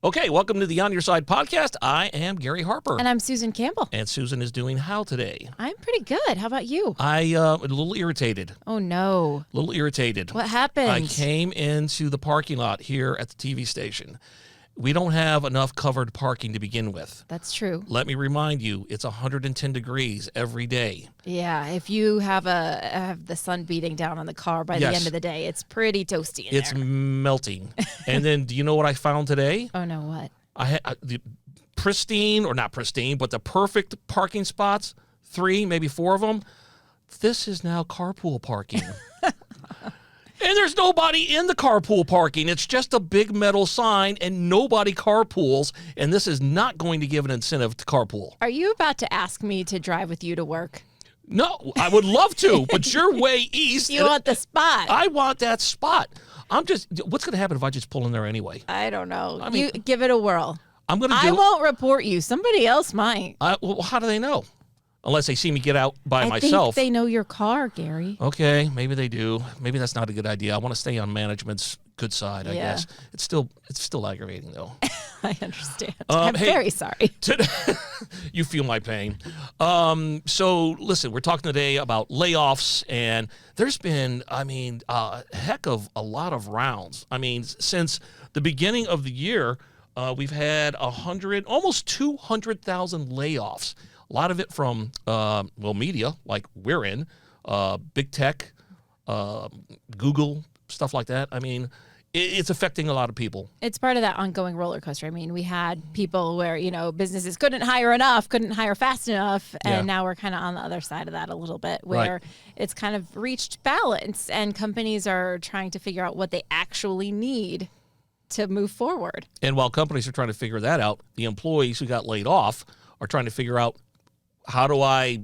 Okay, welcome to the On Your Side podcast. I am Gary Harper. And I'm Susan Campbell. And Susan is doing how today? I'm pretty good. How about you? A little irritated. Oh, no. A little irritated. What happened? I came into the parking lot here at the TV station. We don't have enough covered parking to begin with. That's true. Let me remind you, it's 110 degrees every day. Yeah, if you have the sun beating down on the car by the end of the day, it's pretty toasty in It's there. melting. And then do you know what I found today? Oh, no, what? I had the pristine, or not pristine, but the perfect parking spots, 3, maybe 4 of them. This is now carpool parking. And there's nobody in the carpool parking. It's just a big metal sign, and nobody carpools, and this is not going to give an incentive to carpool. Are you about to ask me to drive with you to work? No, I would love to, but you're way east. You want the spot. I want that spot. What's going to happen if I just pull in there anyway? I don't know. I mean, you give it a whirl. I'm going to I won't report you. Somebody else might. Well, how do they know? Unless they see me get out by myself. I think they know your car, Gary. Okay, maybe they do. Maybe that's not a good idea. I want to stay on management's good side, I guess. It's still aggravating, though. I understand. I'm very sorry. You feel my pain. So, listen, we're talking today about layoffs, and there's been, a heck of a lot of rounds. I mean, since the beginning of the year, we've had almost 200,000 layoffs. A lot of it from, media, like we're in, big tech, Google, stuff like that. I mean, it's affecting a lot of people. It's part of that ongoing roller coaster. I mean, we had people where, businesses couldn't hire enough, couldn't hire fast enough. And now we're kind of on the other side of that a little bit, where it's kind of reached balance and companies are trying to figure out what they actually need to move forward. And while companies are trying to figure that out, the employees who got laid off are trying to figure out, how do I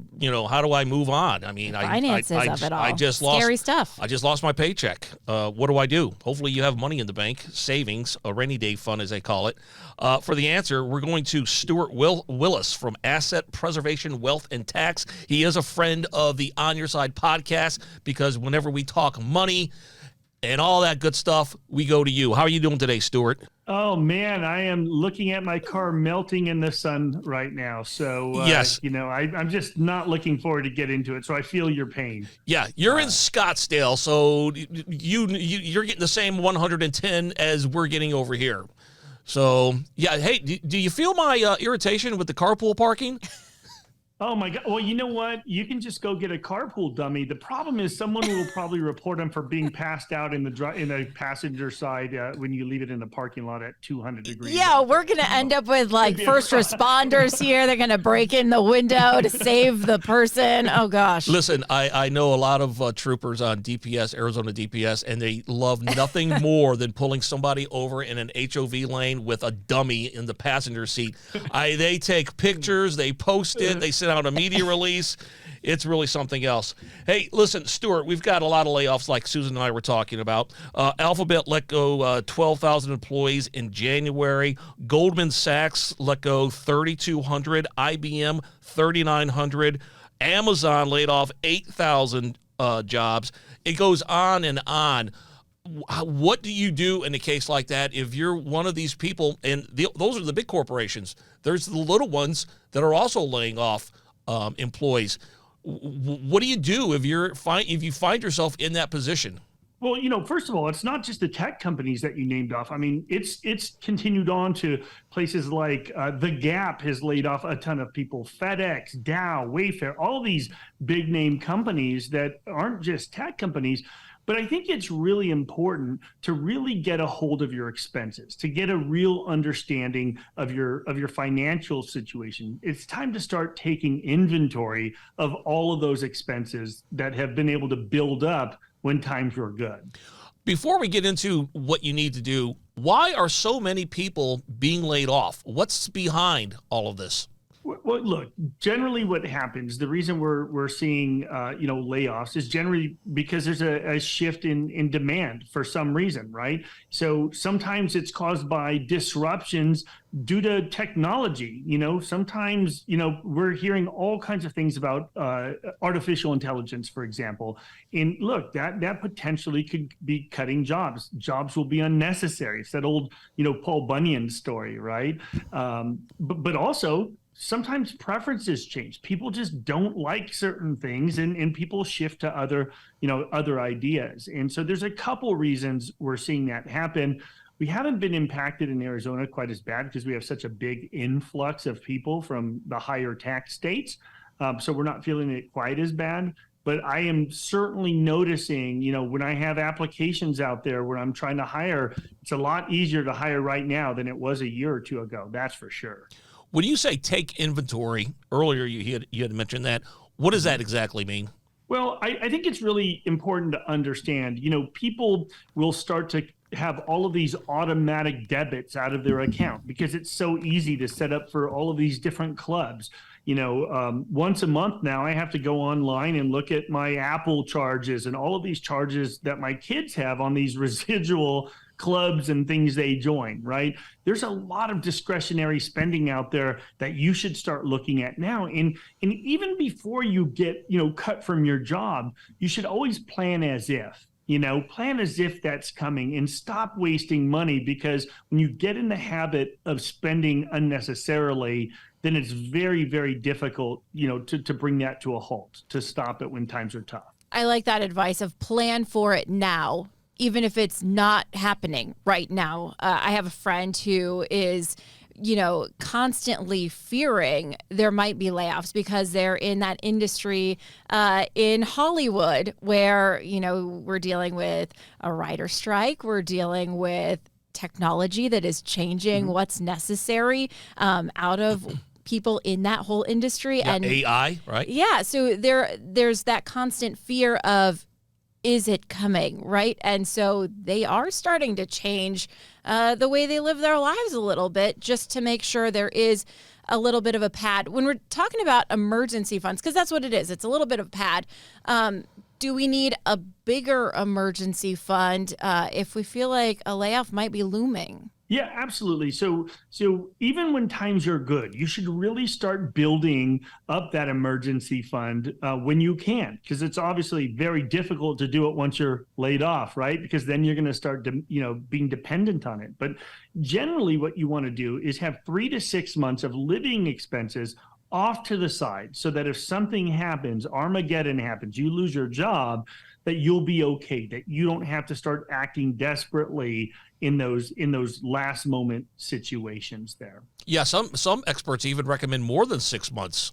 move on? I mean, finances of it all. I just Scary stuff. I just lost my paycheck. What do I do? Hopefully you have money in the bank, savings, a rainy day fund, as they call it. For the answer, we're going to Stuart Willis from Asset Preservation, Wealth, and Tax. He is a friend of the On Your Side podcast because whenever we talk money and all that good stuff, we go to you. How are you doing today, Stuart? Oh, man, I am looking at my car melting in the sun right now. So, yes, I'm just not looking forward to get into it. So I feel your pain. Yeah, you're in Scottsdale, so you're getting the same 110 as we're getting over here. So, yeah, hey, do you feel my irritation with the carpool parking? Oh, my God. Well, you know what? You can just go get a carpool dummy. The problem is someone will probably report them for being passed out in the passenger side when you leave it in the parking lot at 200 degrees. Yeah, we're going to end up with first responders here. They're going to break in the window to save the person. Oh, gosh. Listen, I know a lot of troopers on DPS, Arizona DPS, and they love nothing more than pulling somebody over in an HOV lane with a dummy in the passenger seat. They take pictures, they post it, they send out a media release. It's really something else. Hey, listen, Stuart, we've got a lot of layoffs like Susan and I were talking about. Alphabet let go 12,000 employees in January. Goldman Sachs let go 3,200. IBM 3,900. Amazon laid off 8,000 jobs. It goes on and on. What do you do in a case like that if you're one of these people? And those are the big corporations. There's the little ones that are also laying off employees. What do you do if you find yourself in that position? Well, first of all, it's not just the tech companies that you named off. I mean, it's continued on to places like The Gap has laid off a ton of people, FedEx, Dow, Wayfair, all these big name companies that aren't just tech companies. But I think it's really important to really get a hold of your expenses, to get a real understanding of your financial situation. It's time to start taking inventory of all of those expenses that have been able to build up when times were good. Before we get into what you need to do, why are so many people being laid off? What's behind all of this? Well, look, generally what happens, the reason we're seeing layoffs is generally because there's a shift in demand for some reason, right? So sometimes it's caused by disruptions due to technology. Sometimes we're hearing all kinds of things about artificial intelligence, for example. And look, that potentially could be cutting jobs. Jobs will be unnecessary. It's that old Paul Bunyan story, right? But also, sometimes preferences change. People just don't like certain things, and people shift to other ideas. And so there's a couple reasons we're seeing that happen. We haven't been impacted in Arizona quite as bad because we have such a big influx of people from the higher tax states. So we're not feeling it quite as bad. But I am certainly noticing, when I have applications out there where I'm trying to hire, it's a lot easier to hire right now than it was a year or two ago. That's for sure. When you say take inventory, earlier you had mentioned that. What does that exactly mean? Well, I think it's really important to understand, people will start to have all of these automatic debits out of their account because it's so easy to set up for all of these different clubs. Once a month now, I have to go online and look at my Apple charges and all of these charges that my kids have on these residual clubs and things they join, right? There's a lot of discretionary spending out there that you should start looking at now. And even before you get, cut from your job, you should always plan as if. Plan as if that's coming and stop wasting money, because when you get in the habit of spending unnecessarily, then it's very, very difficult, to bring that to a halt, to stop it when times are tough. I like that advice of plan for it now, even if it's not happening right now. I have a friend who is constantly fearing there might be layoffs because they're in that industry in Hollywood where, we're dealing with a writer strike. We're dealing with technology that is changing what's necessary out of people in that whole industry. Yeah, and AI, right? Yeah. So there's that constant fear of, is it coming, right? And so they are starting to change the way they live their lives a little bit, just to make sure there is a little bit of a pad. When we're talking about emergency funds, because that's what it is, it's a little bit of pad. Do we need a bigger emergency fund if we feel like a layoff might be looming? Yeah, absolutely. So even when times are good, you should really start building up that emergency fund when you can, because it's obviously very difficult to do it once you're laid off, right? Because then you're going to start, being dependent on it. But generally, what you want to do is have 3 to 6 months of living expenses off to the side, so that if something happens, Armageddon happens, you lose your job, that you'll be okay, that you don't have to start acting desperately in those last moment situations there. Yeah, some experts even recommend more than 6 months.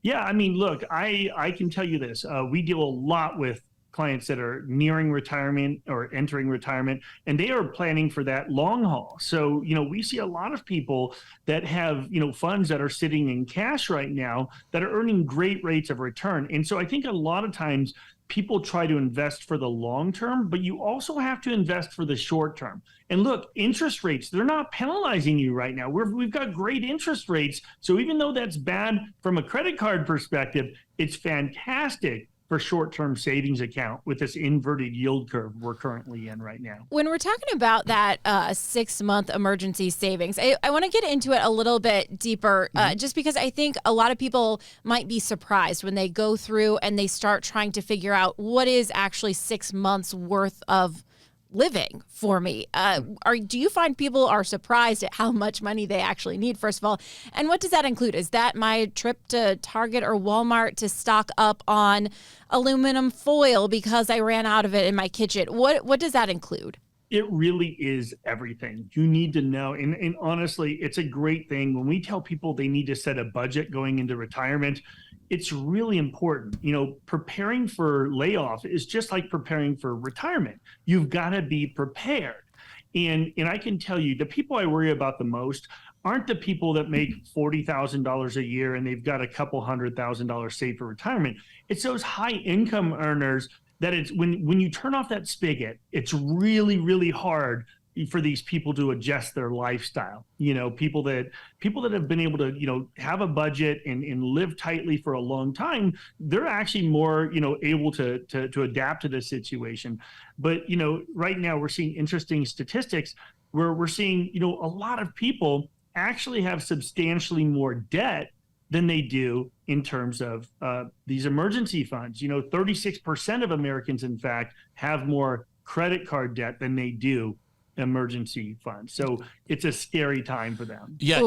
Yeah, I mean, look, I can tell you this. We deal a lot with clients that are nearing retirement or entering retirement, and they are planning for that long haul. So, we see a lot of people that have, funds that are sitting in cash right now that are earning great rates of return. And so I think a lot of times people try to invest for the long term, but you also have to invest for the short term. And look, interest rates, they're not penalizing you right now. We've got great interest rates. So even though that's bad from a credit card perspective, it's fantastic for short-term savings account with this inverted yield curve we're currently in right now. When we're talking about that 6-month emergency savings, I want to get into it a little bit deeper, just because I think a lot of people might be surprised when they go through and they start trying to figure out what is actually 6 months worth of living for me. Do you find people are surprised at how much money they actually need, first of all? And what does that include? Is that my trip to Target or Walmart to stock up on aluminum foil because I ran out of it in my kitchen? What does that include? It really is everything. You need to know. And honestly, it's a great thing. When we tell people they need to set a budget going into retirement, it's really important. Preparing for layoff is just like preparing for retirement. You've got to be prepared. And I can tell you, the people I worry about the most aren't the people that make $40,000 a year and they've got a couple $100,000 saved for retirement. It's those high income earners that it's when you turn off that spigot, it's really, really hard for these people to adjust their lifestyle. People that have been able to, have a budget and live tightly for a long time, they're actually more, able to adapt to the situation. But, right now we're seeing interesting statistics where we're seeing, a lot of people actually have substantially more debt than they do in terms of these emergency funds. 36% of Americans, in fact, have more credit card debt than they do emergency funds. So it's a scary time for them. Yeah.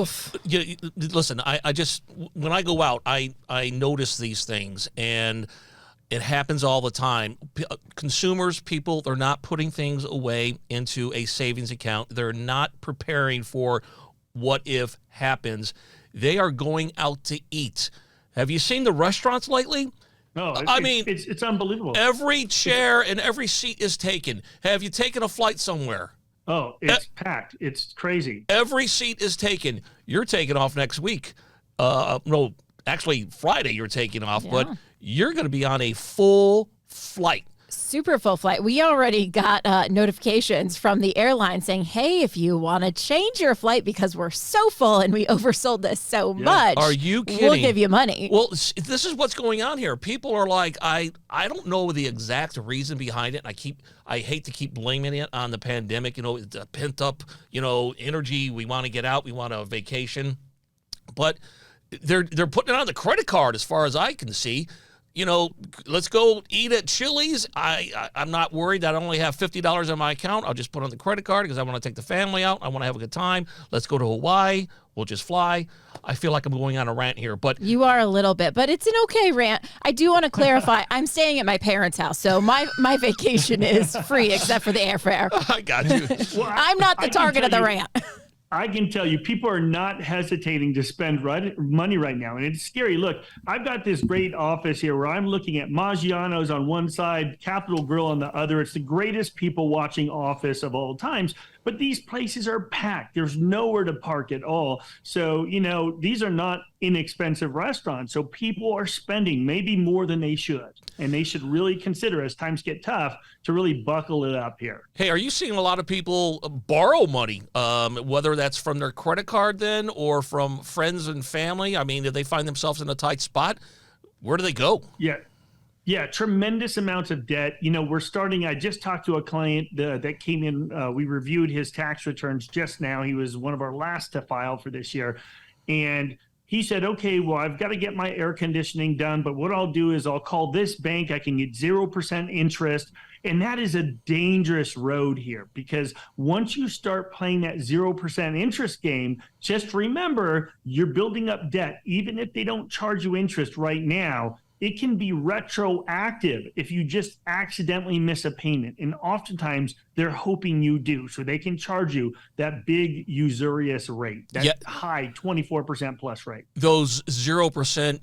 Listen, I just, when I go out, I notice these things, and it happens all the time. Consumers, people, they're not putting things away into a savings account. They're not preparing for what if happens. They are going out to eat. Have you seen the restaurants lately? No, it's unbelievable. Every chair and every seat is taken. Have you taken a flight somewhere? Oh, it's packed. It's crazy. Every seat is taken. You're taking off next week. No, actually Friday you're taking off, but you're going to be on a full flight. Super full flight. We already got notifications from the airline saying, hey, if you want to change your flight because we're so full and we oversold this so much. Are you kidding? We'll give you money. Well, this is what's going on here. People are like, I don't know the exact reason behind it. I hate to keep blaming it on the pandemic. It's a pent up, energy. We want to get out. We want a vacation. But they're putting it on the credit card as far as I can see. Let's go eat at Chili's. I'm not worried that I only have $50 on my account. I'll just put on the credit card because I want to take the family out. I want to have a good time. Let's go to Hawaii. We'll just fly. I feel like I'm going on a rant here, but you are a little bit, but it's an okay rant. I do want to clarify. I'm staying at my parents' house, so my vacation is free except for the airfare. I got you. Well, I'm not the target of the rant. I can tell you, people are not hesitating to spend money right now. And it's scary. Look, I've got this great office here where I'm looking at Maggiano's on one side, Capitol Grill on the other. It's the greatest people watching office of all times. But these places are packed. There's nowhere to park at all. So, these are not inexpensive restaurants. So people are spending maybe more than they should. And they should really consider, as times get tough, to really buckle it up here. Hey, are you seeing a lot of people borrow money, whether that's from their credit card then or from friends and family? I mean, if they find themselves in a tight spot, where do they go? Yeah, tremendous amounts of debt. I just talked to a client that came in. We reviewed his tax returns just now. He was one of our last to file for this year. And he said, okay, well, I've got to get my air conditioning done. But what I'll do is I'll call this bank. I can get 0% interest. And that is a dangerous road here, because once you start playing that 0% interest game, just remember you're building up debt. Even if they don't charge you interest right now, it can be retroactive if you just accidentally miss a payment. And oftentimes they're hoping you do, so they can charge you that big usurious rate, that high 24% plus rate. Those 0%,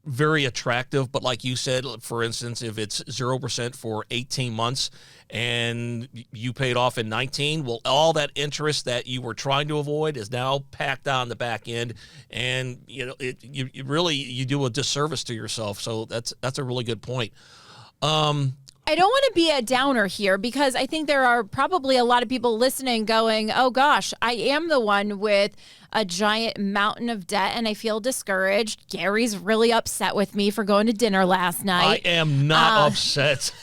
very attractive, but like you said, for instance, if it's 0% for 18 months and you paid off in 19, well, all that interest that you were trying to avoid is now packed on the back end, and you do a disservice to yourself. So that's a really good point. I don't want to be a downer here, because I think there are probably a lot of people listening going, oh gosh, I am the one with a giant mountain of debt and I feel discouraged. Gary's really upset with me for going to dinner last night. I am not upset.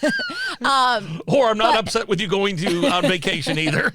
Or I'm not upset with you going on vacation either.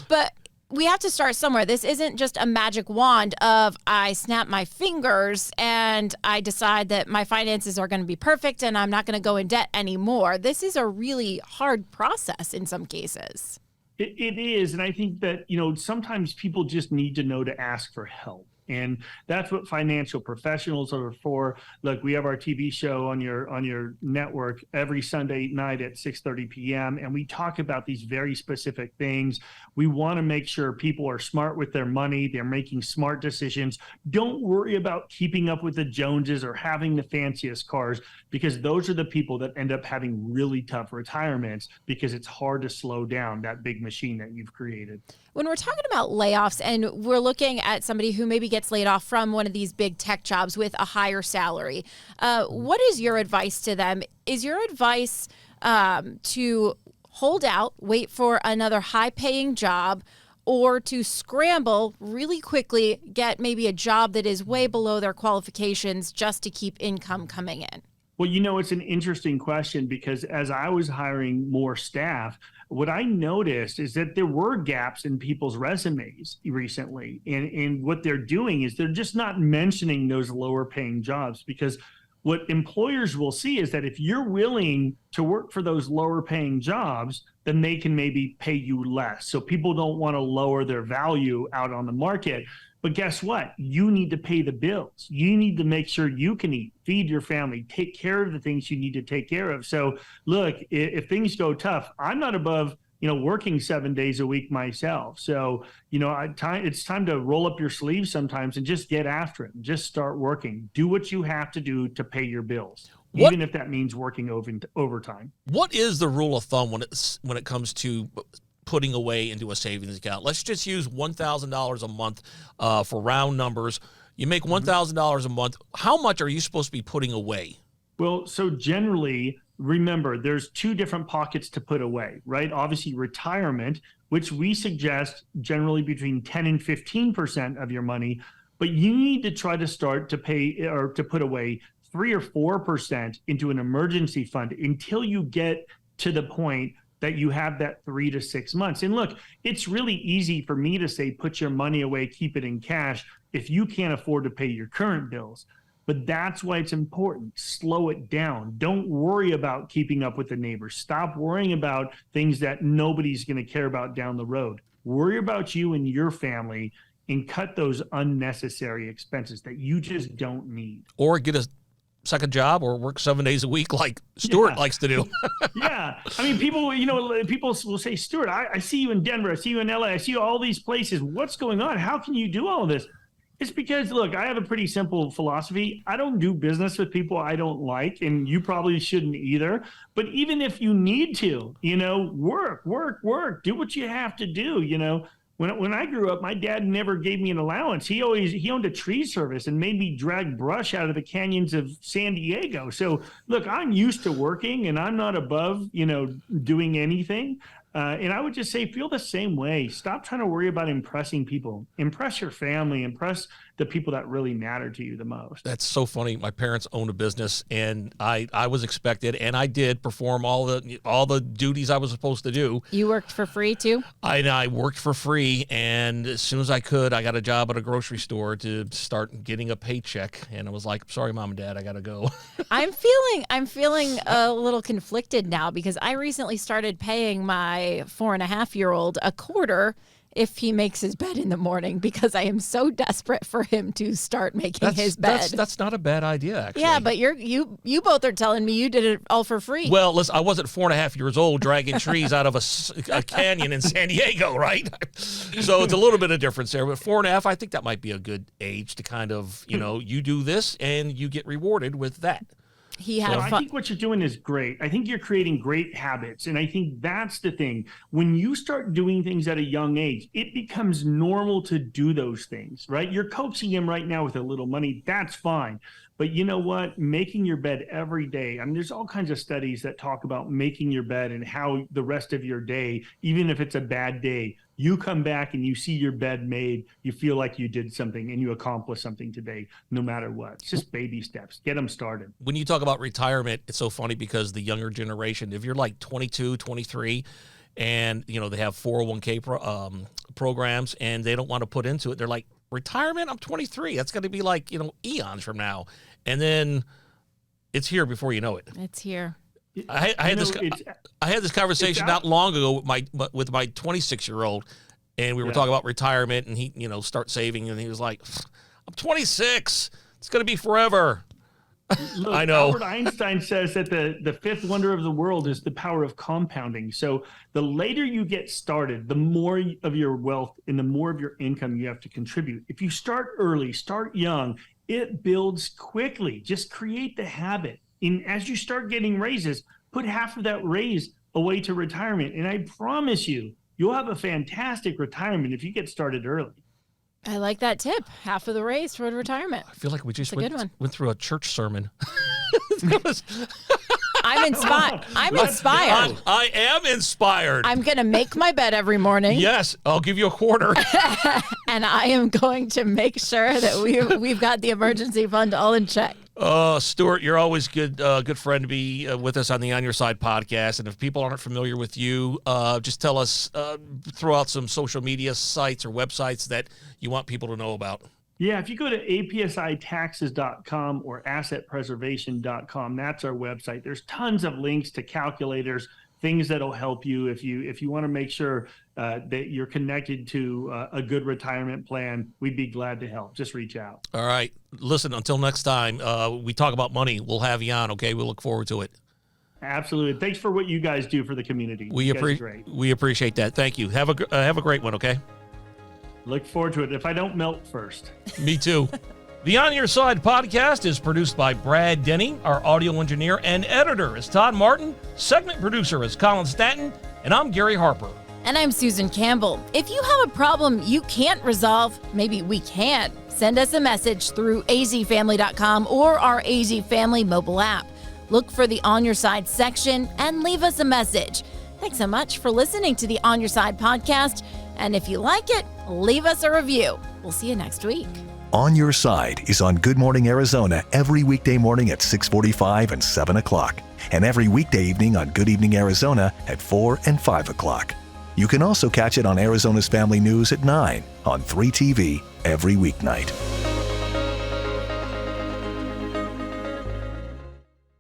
But we have to start somewhere. This isn't just a magic wand of I snap my fingers and I decide that my finances are going to be perfect and I'm not going to go in debt anymore. This is a really hard process in some cases. It is. And I think that, sometimes people just need to know to ask for help. And that's what financial professionals are for. Look, we have our TV show on your network every Sunday night at 6:30 p.m. And we talk about these very specific things. We want to make sure people are smart with their money. They're making smart decisions. Don't worry about keeping up with the Joneses or having the fanciest cars, because those are the people that end up having really tough retirements, because it's hard to slow down that big machine that you've created. When we're talking about layoffs and we're looking at somebody who maybe gets laid off from one of these big tech jobs with a higher salary, what is your advice to them? Is your advice to hold out, wait for another high-paying job, or to scramble really quickly, get maybe a job that is way below their qualifications just to keep income coming in? Well, it's an interesting question, because as I was hiring more staff, what I noticed is that there were gaps in people's resumes recently. And what they're doing is they're just not mentioning those lower paying jobs, because what employers will see is that if you're willing to work for those lower paying jobs, then they can maybe pay you less. So people don't want to lower their value out on the market. But guess what? You need to pay the bills. You need to make sure you can eat, feed your family, take care of the things you need to take care of. So look, if things go tough, I'm not above working 7 days a week myself. So, it's time to roll up your sleeves sometimes and just get after it and just start working. Do what you have to do to pay your bills, even if that means working overtime. What is the rule of thumb when it comes to putting away into a savings account? Let's just use $1,000 a month for round numbers. You make $1,000 a month. How much are you supposed to be putting away? Well, so generally, remember, there's two different pockets to put away, right? Obviously, retirement, which we suggest generally between 10 and 15% of your money, but you need to try to start to pay or to put away 3 or 4% into an emergency fund until you get to the point that you have that 3 to 6 months. And look, it's really easy for me to say, put your money away, keep it in cash, if you can't afford to pay your current bills. But that's why it's important. Slow it down. Don't worry about keeping up with the neighbors. Stop worrying about things that nobody's going to care about down the road. Worry about you and your family and cut those unnecessary expenses that you just don't need. Or get a second job or work 7 days a week like Stuart likes to do. Yeah. I mean, people will say, Stuart, I see you in Denver. I see you in LA. I see you all these places. What's going on? How can you do all of this? It's because, look, I have a pretty simple philosophy. I don't do business with people I don't like, and you probably shouldn't either. But even if you need to, work, do what you have to do. When I grew up, my dad never gave me an allowance. He owned a tree service and made me drag brush out of the canyons of San Diego. So look, I'm used to working, and I'm not above, doing anything. And I would just say, feel the same way. Stop trying to worry about impressing people. Impress your family. Impress the people that really matter to you the most. That's so funny. My parents owned a business, and I was expected, and I did perform all the duties I was supposed to do. You worked for free too? I worked for free, and as soon as I could, I got a job at a grocery store to start getting a paycheck. And I was like, sorry, Mom and Dad, I got to go. I'm feeling a little conflicted now, because I recently started paying my 4.5-year-old a quarter if he makes his bed in the morning, because I am so desperate for him to start making his bed. That's not a bad idea, actually. Yeah, but you both are telling me you did it all for free. Well, listen, I wasn't 4.5 years old dragging trees out of a canyon in San Diego, right? So it's a little bit of difference there. But 4.5, I think that might be a good age to kind of, you do this and you get rewarded with that. I think what you're doing is great. I think you're creating great habits. And I think that's the thing. When you start doing things at a young age, it becomes normal to do those things, right? You're coaxing him right now with a little money. That's fine. But you know what? Making your bed every day. I mean, there's all kinds of studies that talk about making your bed and how the rest of your day, even if it's a bad day, you come back and you see your bed made, you feel like you did something and you accomplished something today, no matter what. It's just baby steps. Get them started. When you talk about retirement, it's so funny because the younger generation, if you're like 22, 23, and, they have 401k programs and they don't want to put into it, they're like, retirement? I'm 23. That's going to be like, eons from now. And then it's here before you know it. It's here. I had this conversation not long ago with my 26-year-old, and we were talking about retirement, and he, start saving, and he was like, I'm 26. It's going to be forever. Look, I know. Albert Einstein says that the fifth wonder of the world is the power of compounding. So the later you get started, the more of your wealth and the more of your income you have to contribute. If you start early, start young, it builds quickly. Just create the habit. And as you start getting raises, put half of that raise away to retirement. And I promise you'll have a fantastic retirement if you get started early. I like that tip. Half of the raise toward retirement. I feel like we just went through a church sermon. I'm inspired. I'm inspired. I am inspired. I'm going to make my bed every morning. Yes, I'll give you a quarter. And I am going to make sure that we've got the emergency fund all in check. Stuart, you're always good friend to be with us on the On Your Side podcast. And if people aren't familiar with you, just tell us, throw out some social media sites or websites that you want people to know about. Yeah, if you go to apsitaxes.com or assetpreservation.com, that's our website. There's tons of links to calculators, things that'll help you if you want to make sure that you're connected to a good retirement plan. We'd be glad to help. Just reach out. All right. Listen, until next time, we talk about money. We'll have you on, okay? We look forward to it. Absolutely. Thanks for what you guys do for the community. We appreciate that. Thank you. Have a great one, okay? Look forward to it if I don't melt first. Me too. The On Your Side podcast is produced by Brad Denny. Our audio engineer and editor is Todd Martin. Segment producer is Colin Stanton. And I'm Gary Harper. And I'm Susan Campbell. If you have a problem you can't resolve, maybe we can. Send us a message through azfamily.com or our AZ Family mobile app. Look for the On Your Side section and leave us a message. Thanks so much for listening to the On Your Side podcast. And if you like it, leave us a review. We'll see you next week. On Your Side is on Good Morning Arizona every weekday morning at 6:45 and 7 o'clock, and every weekday evening on Good Evening Arizona at 4 and 5 o'clock. You can also catch it on Arizona's Family News at 9 on 3TV every weeknight.